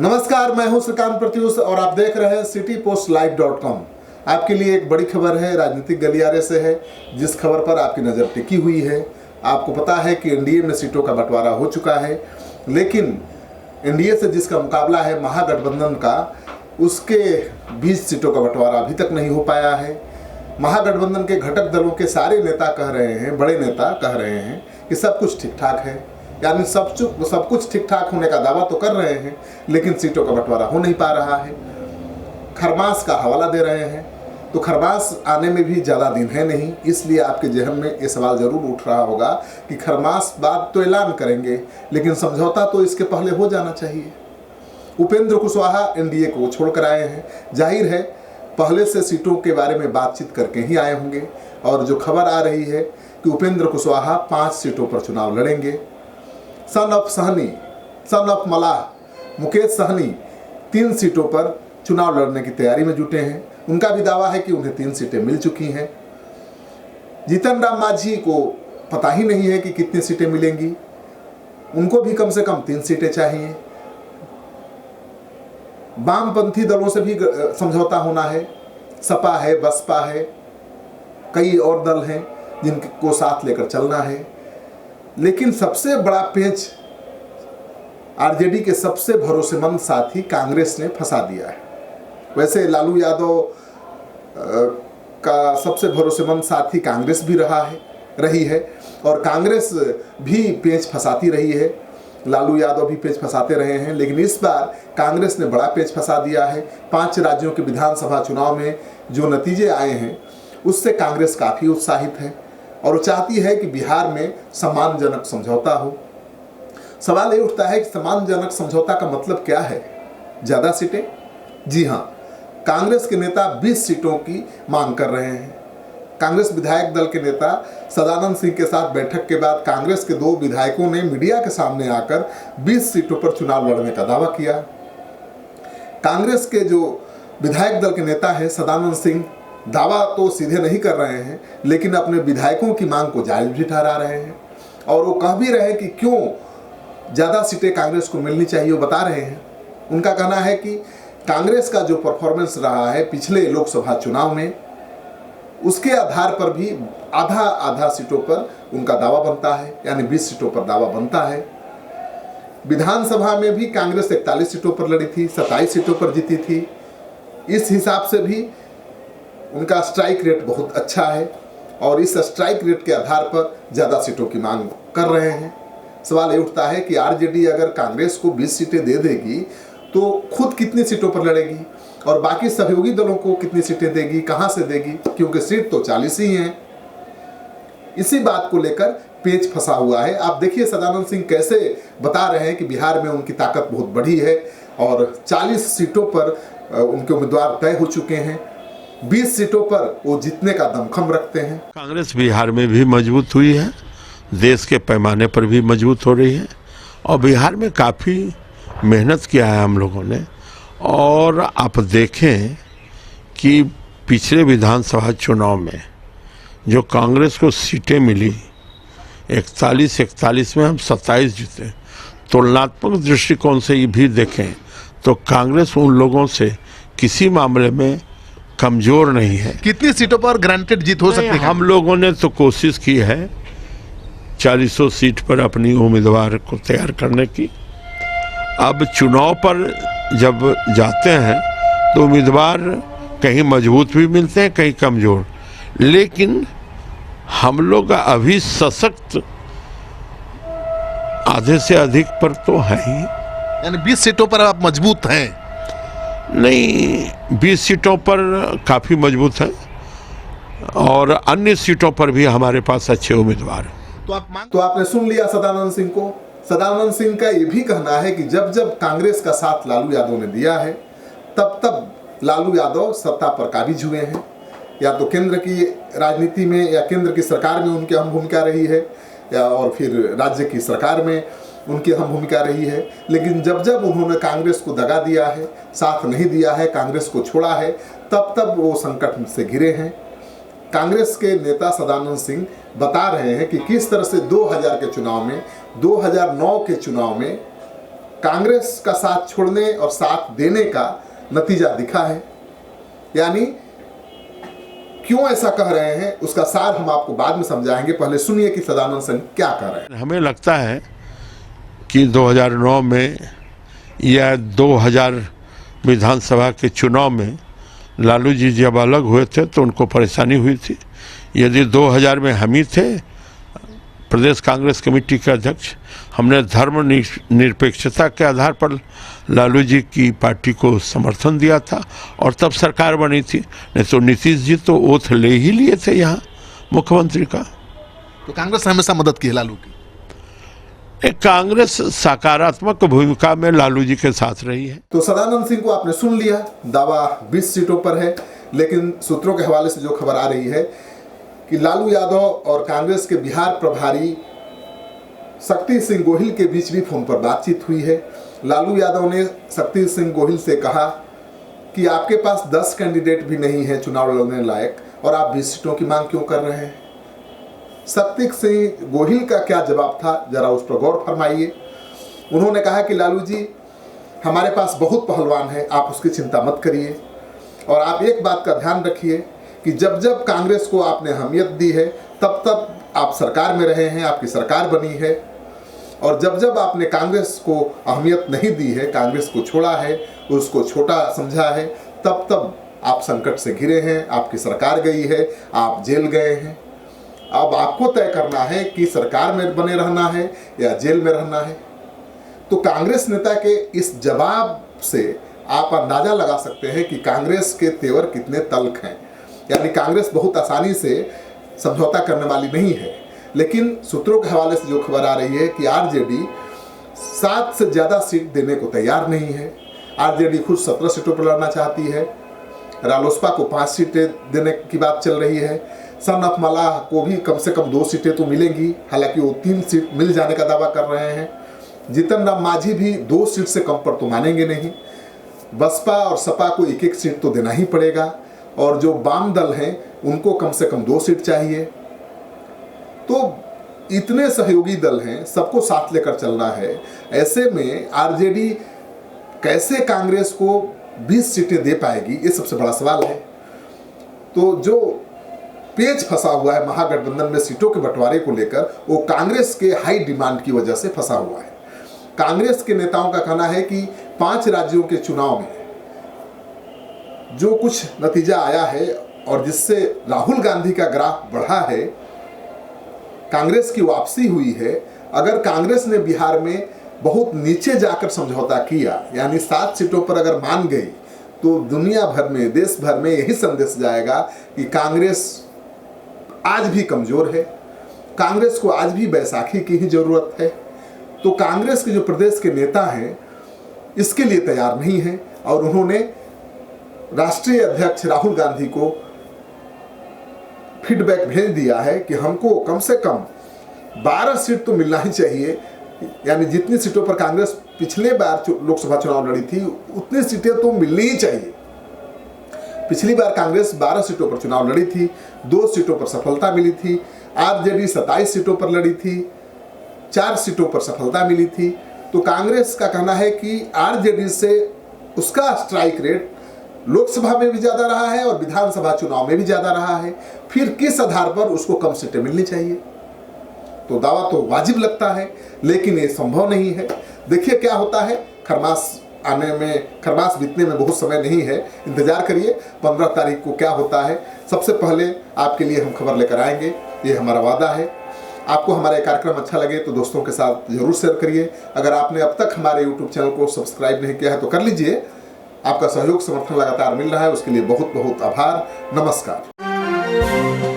नमस्कार, मैं हूं श्रीकांत प्रत्युष और आप देख रहे हैं citypostlive.com। आपके लिए एक बड़ी खबर है, राजनीतिक गलियारे से है, जिस खबर पर आपकी नज़र टिकी हुई है। आपको पता है कि एनडीए में सीटों का बंटवारा हो चुका है, लेकिन एनडीए से जिसका मुकाबला है महागठबंधन का, उसके 20 सीटों का बंटवारा अभी तक नहीं हो पाया है। महागठबंधन के घटक दलों के सारे नेता कह रहे हैं, बड़े नेता कह रहे हैं कि सब कुछ ठीक ठाक है, यानी सब कुछ ठीक ठाक होने का दावा तो कर रहे हैं, लेकिन सीटों का बंटवारा हो नहीं पा रहा है। खरमास का हवाला दे रहे हैं, तो खरमास आने में भी ज़्यादा दिन है नहीं, इसलिए आपके जहन में ये सवाल ज़रूर उठ रहा होगा कि खरमास बाद तो ऐलान करेंगे, लेकिन समझौता तो इसके पहले हो जाना चाहिए। उपेंद्र कुशवाहा एनडीए को छोड़कर आए हैं, जाहिर है पहले से सीटों के बारे में बातचीत करके ही आए होंगे। और जो खबर आ रही है कि उपेंद्र कुशवाहा 5 सीटों पर चुनाव लड़ेंगे। सन ऑफ मलाह मुकेश सहनी 3 सीटों पर चुनाव लड़ने की तैयारी में जुटे हैं। उनका भी दावा है कि उन्हें 3 सीटें मिल चुकी हैं। जीतन राम मांझी को पता ही नहीं है कि कितनी सीटें मिलेंगी, उनको भी कम से कम 3 सीटें चाहिए। वामपंथी दलों से भी समझौता होना है, सपा है, बसपा है, कई और दल हैं जिनको साथ लेकर चलना है। लेकिन सबसे बड़ा पेंच आरजेडी के सबसे भरोसेमंद साथी कांग्रेस ने फंसा दिया है। वैसे लालू यादव का सबसे भरोसेमंद साथी कांग्रेस भी रही है और कांग्रेस भी पेंच फंसाती रही है। लालू यादव भी पेंच फंसाते रहे हैं, लेकिन इस बार कांग्रेस ने बड़ा पेंच फंसा दिया है। 5 राज्यों के विधानसभा चुनाव में जो नतीजे आए हैं, उससे कांग्रेस काफ़ी उत्साहित है और वो चाहती है कि बिहार में सम्मानजनक समझौता हो। सवाल ये उठता है कि सम्मानजनक समझौता का मतलब क्या है? ज़्यादा सीटें? जी हाँ, कांग्रेस के नेता 20 सीटों की मांग कर रहे हैं। कांग्रेस विधायक दल के नेता सदानंद सिंह के साथ बैठक के बाद कांग्रेस के 2 विधायकों ने मीडिया के सामने आकर 20 सीटों पर चुनाव लड़ने का दावा किया। कांग्रेस के जो विधायक दल के नेता हैं सदानंद सिंह, दावा तो सीधे नहीं कर रहे हैं, लेकिन अपने विधायकों की मांग को जायज भी ठहरा रहे हैं और वो कह भी रहे हैं कि क्यों ज़्यादा सीटें कांग्रेस को मिलनी चाहिए, वो बता रहे हैं। उनका कहना है कि कांग्रेस का जो परफॉर्मेंस रहा है पिछले लोकसभा चुनाव में, उसके आधार पर भी आधा सीटों पर उनका दावा बनता है, यानी 20 सीटों पर दावा बनता है। विधानसभा में भी कांग्रेस 41 सीटों पर लड़ी थी, 27 सीटों पर जीती थी। इस हिसाब से भी उनका स्ट्राइक रेट बहुत अच्छा है और इस स्ट्राइक रेट के आधार पर ज़्यादा सीटों की मांग कर रहे हैं। सवाल ये उठता है कि आरजेडी अगर कांग्रेस को 20 सीटें दे देगी तो खुद कितनी सीटों पर लड़ेगी और बाकी सहयोगी दलों को कितनी सीटें देगी, कहां से देगी, क्योंकि सीट तो 40 ही हैं। इसी बात को लेकर पेच फंसा हुआ है। आप देखिए सदानंद सिंह कैसे बता रहे हैं कि बिहार में उनकी ताकत बहुत बड़ी है और 40 सीटों पर उनके उम्मीदवार तय हो चुके हैं। 20 सीटों पर वो जीतने का दमखम रखते हैं। कांग्रेस बिहार में भी मजबूत हुई है, देश के पैमाने पर भी मजबूत हो रही है और बिहार में काफ़ी मेहनत किया है हम लोगों ने। और आप देखें कि पिछले विधानसभा चुनाव में जो कांग्रेस को सीटें मिली 41 में हम 27 जीते। तुलनात्मक दृष्टिकोण से ये भी देखें तो कांग्रेस उन लोगों से किसी मामले में कमजोर नहीं है। कितनी सीटों पर ग्रांटेड जीत हो सकती है? हम लोगों ने तो कोशिश की है 40 सीट पर अपनी उम्मीदवार को तैयार करने की। अब चुनाव पर जब जाते हैं तो उम्मीदवार कहीं मजबूत भी मिलते हैं, कहीं कमजोर, लेकिन हम लोग अभी सशक्त आधे से अधिक पर तो है ही। यानी 20 सीटों पर आप मजबूत हैं? नहीं, 20 सीटों पर काफ़ी मजबूत है और अन्य सीटों पर भी हमारे पास अच्छे उम्मीदवार हैं। तो आपने सुन लिया सदानंद सिंह को। सदानंद सिंह का ये भी कहना है कि जब जब कांग्रेस का साथ लालू यादव ने दिया है, तब तब लालू यादव सत्ता पर काबिज हुए हैं। या तो केंद्र की राजनीति में या केंद्र की सरकार में उनकी अहम भूमिका रही है, या और फिर राज्य की सरकार में उनकी अहम भूमिका रही है। लेकिन जब जब उन्होंने कांग्रेस को दगा दिया है, साथ नहीं दिया है, कांग्रेस को छोड़ा है, तब तब वो संकट से घिरे हैं। कांग्रेस के नेता सदानंद सिंह बता रहे हैं कि किस तरह से 2000 के चुनाव में, 2009 के चुनाव में कांग्रेस का साथ छोड़ने और साथ देने का नतीजा दिखा है। यानी क्यों ऐसा कह रहे हैं उसका सार हम आपको बाद में समझाएंगे। पहले सुनिए कि सदानंद सिंह क्या कह रहे हैं। हमें लगता है कि 2009 में या 2000 विधानसभा के चुनाव में लालू जी जब अलग हुए थे तो उनको परेशानी हुई थी। यदि 2000 में हम ही थे प्रदेश कांग्रेस कमेटी के अध्यक्ष, हमने धर्म निरपेक्षता के आधार पर लालू जी की पार्टी को समर्थन दिया था और तब सरकार बनी थी। नहीं तो नीतीश जी तो ओथ ले ही लिए थे यहाँ मुख्यमंत्री का। तो कांग्रेस ने हमेशा मदद की है लालू की। कांग्रेस सकारात्मक भूमिका में लालू जी के साथ रही है। तो सदानंद सिंह को आपने सुन लिया, दावा 20 सीटों पर है। लेकिन सूत्रों के हवाले से जो खबर आ रही है कि लालू यादव और कांग्रेस के बिहार प्रभारी शक्ति सिंह गोहिल के बीच भी फोन पर बातचीत हुई है। लालू यादव ने शक्ति सिंह गोहिल से कहा कि आपके पास 10 कैंडिडेट भी नहीं है चुनाव लड़ने लायक और आप 20 सीटों की मांग क्यों कर रहे हैं। शक्ति सिंह गोहिल का क्या जवाब था, जरा उस पर गौर फरमाइए। उन्होंने कहा कि लालू जी हमारे पास बहुत पहलवान है, आप उसकी चिंता मत करिए और आप एक बात का ध्यान रखिए कि जब जब कांग्रेस को आपने अहमियत दी है तब तब आप सरकार में रहे हैं, आपकी सरकार बनी है, और जब जब आपने कांग्रेस को अहमियत नहीं दी है, कांग्रेस को छोड़ा है, उसको छोटा समझा है, तब तब आप संकट से घिरे हैं, आपकी सरकार गई है, आप जेल गए हैं। अब आपको तय करना है कि सरकार में बने रहना है या जेल में रहना है। तो कांग्रेस नेता के इस जवाब से आप अंदाजा लगा सकते हैं कि कांग्रेस के तेवर कितने तल्ख हैं। यानी कांग्रेस बहुत आसानी से समझौता करने वाली नहीं है। लेकिन सूत्रों के हवाले से जो खबर आ रही है कि आरजेडी 7 से ज़्यादा सीट देने को तैयार नहीं है। आरजेडी खुद 17 सीटों पर लड़ना चाहती है। रालोसपा को 5 सीटें देने की बात चल रही है। सन ऑफ मलाह को भी कम से कम 2 सीटें तो मिलेंगी, हालांकि वो 3 सीट मिल जाने का दावा कर रहे हैं। जीतन राम मांझी भी 2 सीट से कम पर तो मानेंगे नहीं। बसपा और सपा को 1-1 सीट तो देना ही पड़ेगा और जो वाम दल हैं उनको कम से कम 2 सीट चाहिए। तो इतने सहयोगी दल हैं, सबको साथ लेकर चलना है। ऐसे में आरजेडी कैसे कांग्रेस को 20 सीटें दे पाएगी, ये सबसे बड़ा सवाल है। तो जो पेच फंसा हुआ है महागठबंधन में सीटों के बंटवारे को लेकर, वो कांग्रेस के हाई डिमांड की वजह से फंसा हुआ है। कांग्रेस के नेताओं का कहना है कि 5 राज्यों के चुनाव में जो कुछ नतीजा आया है और जिससे राहुल गांधी का ग्राफ बढ़ा है, कांग्रेस की वापसी हुई है। अगर कांग्रेस ने बिहार में बहुत नीचे जाकर समझौता किया, यानी 7 सीटों पर अगर मान गई, तो दुनिया भर में, देश भर में यही संदेश जाएगा कि कांग्रेस आज भी कमजोर है, कांग्रेस को आज भी बैसाखी की ही जरूरत है। तो कांग्रेस के जो प्रदेश के नेता हैं इसके लिए तैयार नहीं हैं और उन्होंने राष्ट्रीय अध्यक्ष राहुल गांधी को फीडबैक भेज दिया है कि हमको कम से कम 12 सीट तो मिलना ही चाहिए। यानी जितनी सीटों पर कांग्रेस पिछले बार लोकसभा चुनाव लड़ी थी उतनी सीटें तो मिलनी ही चाहिए। पिछली बार कांग्रेस 12 सीटों पर चुनाव लड़ी थी, 2 सीटों पर सफलता मिली थी। आरजेडी 27 सीटों पर लड़ी थी, 4 सीटों पर सफलता मिली थी। तो कांग्रेस का कहना है कि आरजेडी से उसका स्ट्राइक रेट लोकसभा में भी ज़्यादा रहा है और विधानसभा चुनाव में भी ज़्यादा रहा है, फिर किस आधार पर उसको कम सीटें मिलनी चाहिए। तो दावा तो वाजिब लगता है, लेकिन ये संभव नहीं है। देखिए क्या होता है। खरमास बीतने में बहुत समय नहीं है, इंतजार करिए 15 तारीख को क्या होता है। सबसे पहले आपके लिए हम खबर लेकर आएंगे, ये हमारा वादा है। आपको हमारा कार्यक्रम अच्छा लगे तो दोस्तों के साथ जरूर शेयर करिए। अगर आपने अब तक हमारे YouTube चैनल को सब्सक्राइब नहीं किया है तो कर लीजिए। आपका सहयोग समर्थन लगातार मिल रहा है, उसके लिए बहुत बहुत आभार। नमस्कार।